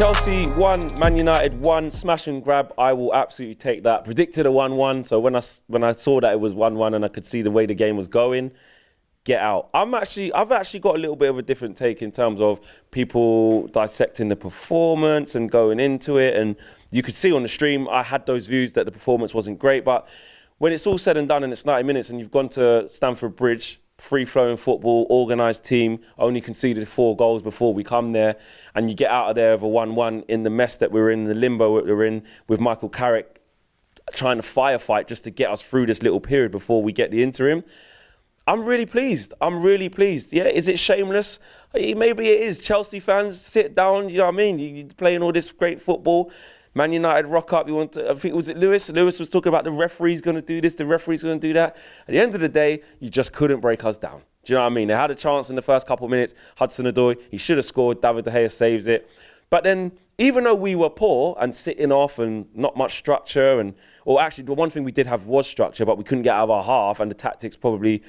Chelsea 1, Man United 1, smash and grab. I will absolutely take that. Predicted a 1-1, so when I saw that it was 1-1 and I could see the way the game was going, get out. I've actually got a little bit of a different take in terms of people dissecting the performance and going into it. And you could see on the stream, I had those views that the performance wasn't great. But when it's all said and done and it's 90 minutes and you've gone to Stamford Bridge, free-flowing football, organised team, only conceded 4 goals before we come there, and you get out of there with a 1-1 in the mess that we're in, the limbo that we're in, with Michael Carrick trying to firefight just to get us through this little period before we get the interim. I'm really pleased. Yeah, is it shameless? Maybe it is. Chelsea fans, sit down, you know what I mean? You're playing all this great football. Man United rock up. I think, was it Lewis? Lewis was talking about the referee's going to do this, the referee's going to do that. At the end of the day, you just couldn't break us down. Do you know what I mean? They had a chance in the first couple of minutes. Hudson-Odoi, he should have scored. David De Gea saves it. But then, even though we were poor and sitting off and not much structure, or actually the one thing we did have was structure, but we couldn't get out of our half and the tactics probably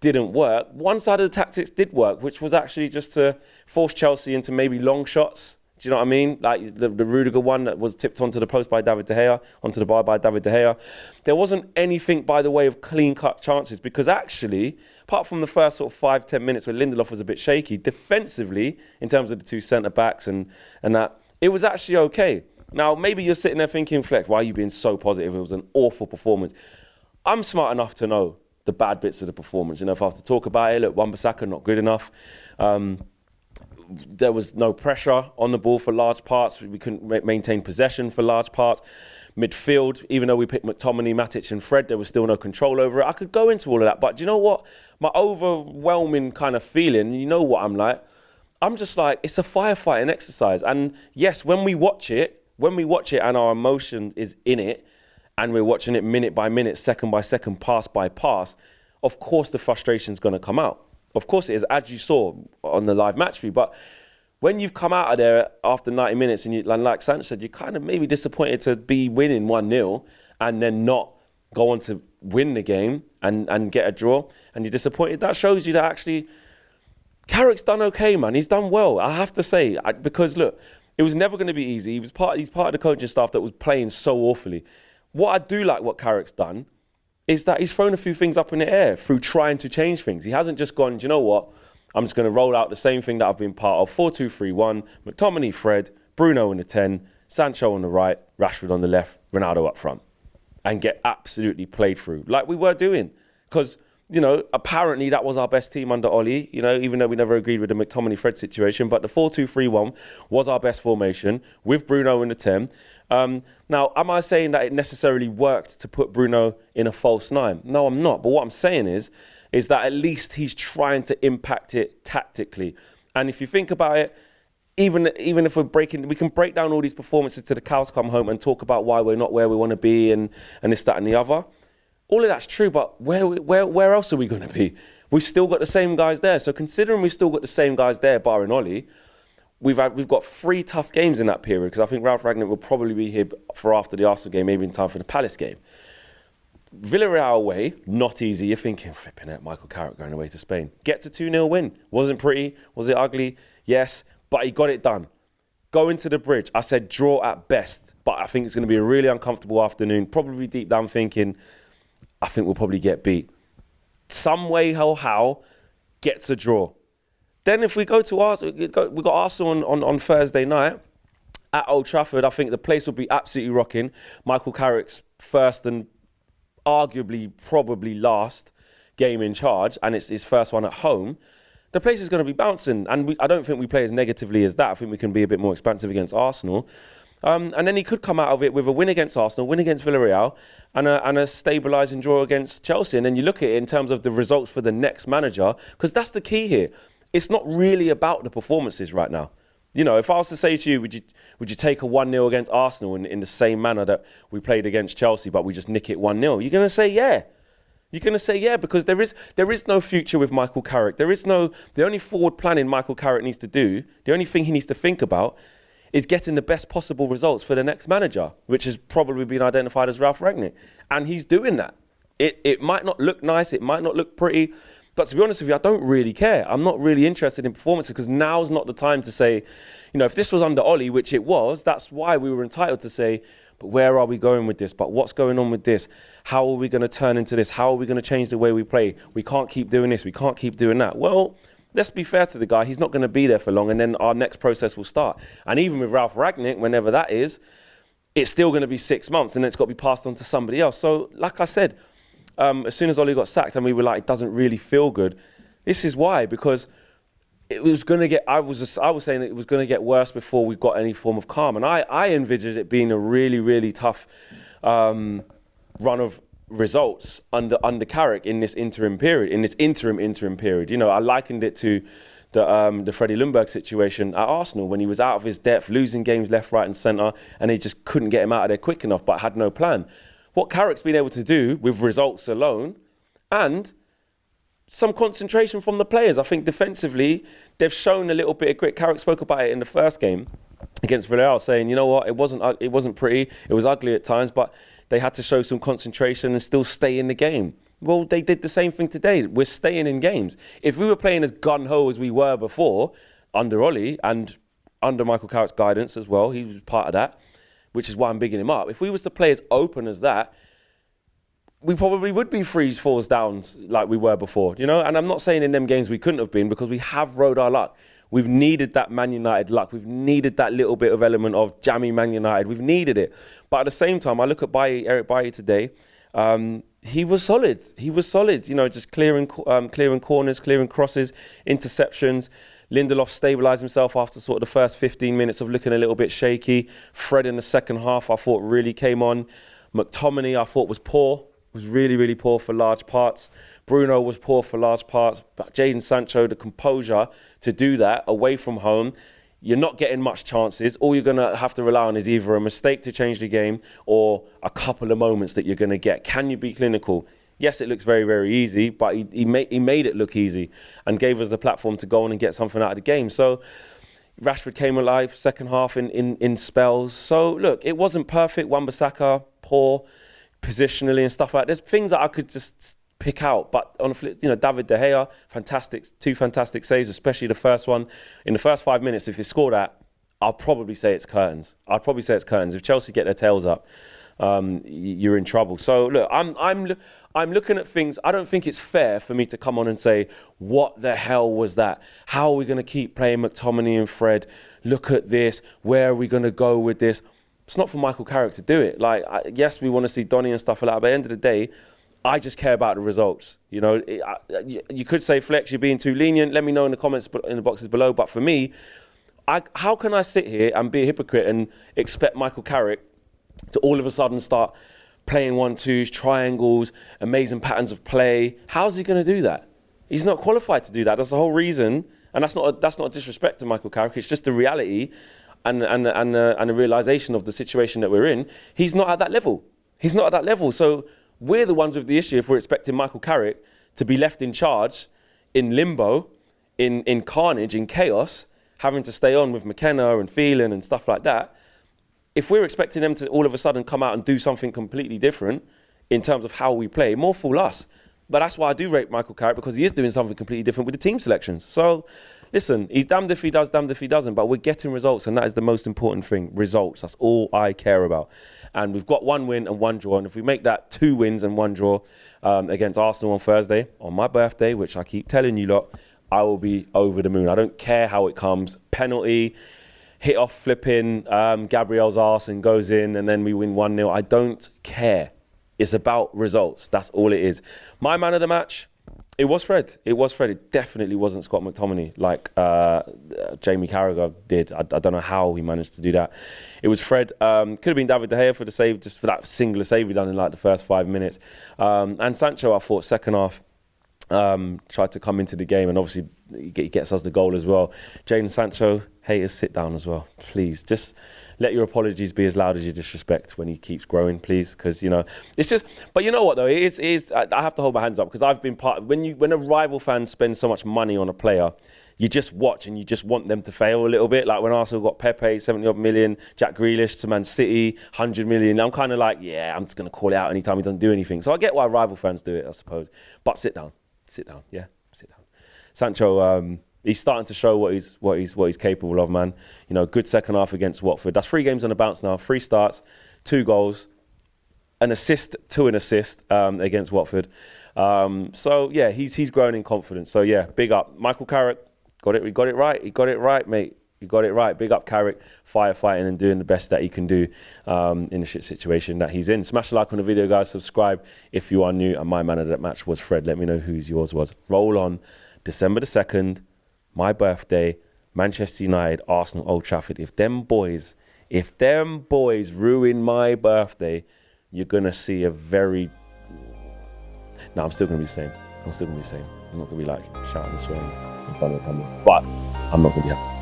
didn't work. One side of the tactics did work, which was actually just to force Chelsea into maybe long shots. Do you know what I mean? Like the Rudiger one that was tipped onto the post by David De Gea, onto the bar by David De Gea. There wasn't anything by the way of clean-cut chances because actually, apart from the first sort of 5-10 minutes where Lindelof was a bit shaky, defensively, in terms of the 2 centre-backs and that, it was actually okay. Now, maybe you're sitting there thinking, Fleck, why are you being so positive? It was an awful performance. I'm smart enough to know the bad bits of the performance. You know, if I have to talk about it, look, Wan-Bissaka not good enough. There was no pressure on the ball for large parts. We couldn't maintain possession for large parts. Midfield, even though we picked McTominay, Matic and Fred, there was still no control over it. I could go into all of that. But do you know what? My overwhelming kind of feeling, you know what I'm like? I'm just like, it's a firefighting exercise. And yes, when we watch it and our emotion is in it, and we're watching it minute by minute, second by second, pass by pass, of course the frustration's going to come out. Of course it is, as you saw on the live match view. But when you've come out of there after 90 minutes and like Sanch said, you're kind of maybe disappointed to be winning 1-0 and then not go on to win the game and get a draw, and you're disappointed. That shows you that actually Carrick's done okay, man. He's done well, I have to say. Because look, it was never going to be easy. He's part of the coaching staff that was playing so awfully. What I do like what Carrick's done is that he's thrown a few things up in the air through trying to change things. He hasn't just gone, do you know what? I'm just going to roll out the same thing that I've been part of. 4-2-3-1, McTominay, Fred, Bruno in the 10, Sancho on the right, Rashford on the left, Ronaldo up front. And get absolutely played through like we were doing. Because, you know, apparently that was our best team under Ollie, you know, even though we never agreed with the McTominay-Fred situation. But the 4-2-3-1 was our best formation with Bruno in the 10. Now, am I saying that it necessarily worked to put Bruno in a false 9? No, I'm not. But what I'm saying is that at least he's trying to impact it tactically. And if you think about it, even if we can break down all these performances to the cows come home and talk about why we're not where we want to be and this, that and the other. All of that's true, but where else are we going to be? We've still got the same guys there. So considering we've still got the same guys there, barring Ollie, we've got 3 tough games in that period, because I think Ralph Rangnick will probably be here for after the Arsenal game, maybe in time for the Palace game. Villarreal away, not easy. You're thinking, flipping it, Michael Carrick going away to Spain. Get to 2-0 win. Wasn't pretty. Was it ugly? Yes, but he got it done. Go into the Bridge. I said draw at best, but I think it's going to be a really uncomfortable afternoon. Probably deep down thinking, I think we'll probably get beat. Some way, how, gets a draw. Then if we go to Arsenal, we've got Arsenal on Thursday night at Old Trafford. I think the place will be absolutely rocking. Michael Carrick's first and arguably probably last game in charge, and it's his first one at home. The place is going to be bouncing, and I don't think we play as negatively as that. I think we can be a bit more expansive against Arsenal. And then he could come out of it with a win against Arsenal, win against Villarreal, and a stabilising draw against Chelsea. And then you look at it in terms of the results for the next manager, because that's the key here. It's not really about the performances right now. You know, if I was to say to you, would you take a 1-0 against Arsenal in the same manner that we played against Chelsea, but we just nick it 1-0? You're going to say yeah. You're going to say yeah, because there is no future with Michael Carrick. The only forward planning Michael Carrick needs to do, the only thing he needs to think about is getting the best possible results for the next manager, which has probably been identified as Ralph Rangnick. And he's doing that. It might not look nice, it might not look pretty, But to be honest with you, I don't really care. I'm not really interested in performances because now's not the time to say, if this was under Ollie, which it was, that's why we were entitled to say, but where are we going with this? But what's going on with this? How are we going to turn into this? How are we going to change the way we play? We can't keep doing this. We can't keep doing that. Well, let's be fair to the guy. He's not going to be there for long, and then our next process will start. And even with Ralph Rangnick, whenever that is, it's still going to be 6 months, and then it's got to be passed on to somebody else. So, like I said, as soon as Ollie got sacked and we were like, it doesn't really feel good. This is why, because it was going to get, I was saying it was going to get worse before we got any form of calm. And I envisaged it being a really, really tough run of results under Carrick in this interim period, in this interim period. I likened it to the Freddie Ljungberg situation at Arsenal when he was out of his depth, losing games left, right and centre, and he just couldn't get him out of there quick enough, but had no plan. What Carrick's been able to do with results alone and some concentration from the players. I think defensively, they've shown a little bit of grit. Carrick spoke about it in the first game against Villarreal, saying, you know what, it wasn't pretty, it was ugly at times, but they had to show some concentration and still stay in the game. Well, they did the same thing today. We're staying in games. If we were playing as gun-ho as we were before, under Ollie and under Michael Carrick's guidance as well, he was part of that, which is why I'm bigging him up. If we was to play as open as that, we probably would be 3-4 downs like we were before, And I'm not saying in them games we couldn't have been, because we have rode our luck. We've needed that Man United luck. We've needed that little bit of element of jammy Man United. We've needed it. But at the same time, I look at Eric Bailly today. He was solid. Just clearing corners, clearing crosses, interceptions. Lindelof stabilised himself after sort of the first 15 minutes of looking a little bit shaky. Fred in the second half, I thought really came on. McTominay, I thought was poor. Was really, really poor for large parts. Bruno was poor for large parts. But Jadon Sancho, the composure to do that away from home, you're not getting much chances. All you're going to have to rely on is either a mistake to change the game or a couple of moments that you're going to get. Can you be clinical? Yes, it looks very, very easy, but he made it look easy and gave us the platform to go on and get something out of the game. So Rashford came alive second half in spells. So look, it wasn't perfect. Wan-Bissaka, poor positionally and stuff like that. There's things that I could just pick out, but on the flip, David De Gea, two fantastic saves, especially the first one. In the first 5 minutes, if he scored that, I'll probably say it's curtains. If Chelsea get their tails up, you're in trouble. So look, I'm looking at things. I don't think it's fair for me to come on and say, what the hell was that? How are we going to keep playing McTominay and Fred? Look at this. Where are we going to go with this? It's not for Michael Carrick to do it. Yes, we want to see Donny and stuff like that, but at the end of the day, I just care about the results. You could say, Flex, you're being too lenient. Let me know in the comments, in the boxes below. But for me, how can I sit here and be a hypocrite and expect Michael Carrick to all of a sudden start playing 1-2s, triangles, amazing patterns of play? How's he going to do that? He's not qualified to do that. That's the whole reason. And that's not a disrespect to Michael Carrick. It's just the reality and the realisation of the situation that we're in. He's not at that level. So we're the ones with the issue if we're expecting Michael Carrick to be left in charge, in limbo, in carnage, in chaos, having to stay on with McKenna and Phelan and stuff like that. If we're expecting them to all of a sudden come out and do something completely different in terms of how we play, more fool us. But that's why I do rate Michael Carrick, because he is doing something completely different with the team selections. So, listen, he's damned if he does, damned if he doesn't. But we're getting results, and that is the most important thing. Results. That's all I care about. And we've got 1 win and 1 draw. And if we make that 2 wins and 1 draw against Arsenal on Thursday, on my birthday, which I keep telling you lot, I will be over the moon. I don't care how it comes. Penalty, hit off flipping Gabriel's arse and goes in, and then we win 1-0. I don't care. It's about results. That's all it is. My man of the match, it was Fred. It definitely wasn't Scott McTominay like Jamie Carragher did. I don't know how he managed to do that. It was Fred. Could have been David De Gea for the save, just for that singular save he done in the first 5 minutes. And Sancho, I thought, second half, tried to come into the game, and obviously he gets us the goal as well. Jadon Sancho, haters, sit down as well. Please, just let your apologies be as loud as your disrespect when he keeps growing, please, because it's just. But you know what though, it is. I have to hold my hands up, because I've been part of, when a rival fan spends so much money on a player, you just watch and you just want them to fail a little bit. Like when Arsenal got Pepe, 70-odd million, Jack Grealish to Man City, 100 million. I'm kind of like, yeah, I'm just going to call it out anytime he doesn't do anything. So I get why rival fans do it, I suppose. But sit down, yeah. Sancho, he's starting to show what he's capable of, man. You know, good second half against Watford. That's 3 games on the bounce now. 3 starts, 2 goals, an assist to an assist against Watford. So yeah, he's growing in confidence. So yeah, big up Michael Carrick. He got it right, mate. You got it right. Big up Carrick, firefighting and doing the best that he can do in the shit situation that he's in. Smash a like on the video, guys. Subscribe if you are new. And my man of that match was Fred. Let me know whose yours was. Roll on. December the 2nd, my birthday, Manchester United, Arsenal, Old Trafford. If them boys ruin my birthday, you're going to see a very... No, I'm still going to be the same. I'm not going to be like shouting and swearing in front of the camera. But I'm not going to be happy.